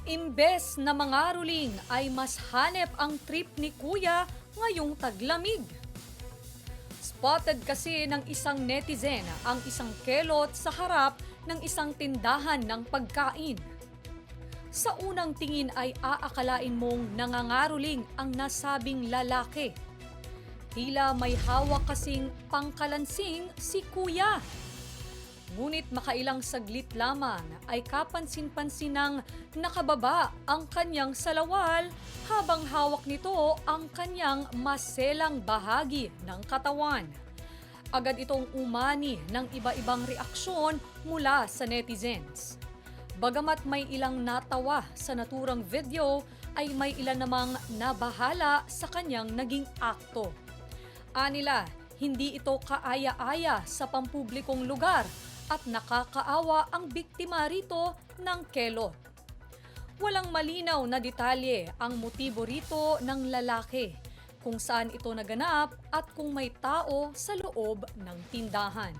Imbes na mangaruling ay mas hanep ang trip ni Kuya ngayong taglamig. Spotted kasi ng isang netizen ang isang kelot sa harap ng isang tindahan ng pagkain. Sa unang tingin ay aakalain mong nangangaruling ang nasabing lalaki. Tila may hawak kasing pangkalansing si Kuya. Ngunit makailang saglit lamang ay kapansin-pansin ng nakababa ang kanyang salawal habang hawak nito ang kanyang maselang bahagi ng katawan. Agad itong umani ng iba-ibang reaksyon mula sa netizens. Bagamat may ilang natawa sa naturang video, ay may ilan namang nabahala sa kanyang naging akto. Anila, hindi ito kaaya-aya sa pampublikong lugar at nakakaawa ang biktima rito ng kelot. Walang malinaw na detalye ang motibo rito ng lalaki, kung saan ito naganap at kung may tao sa loob ng tindahan.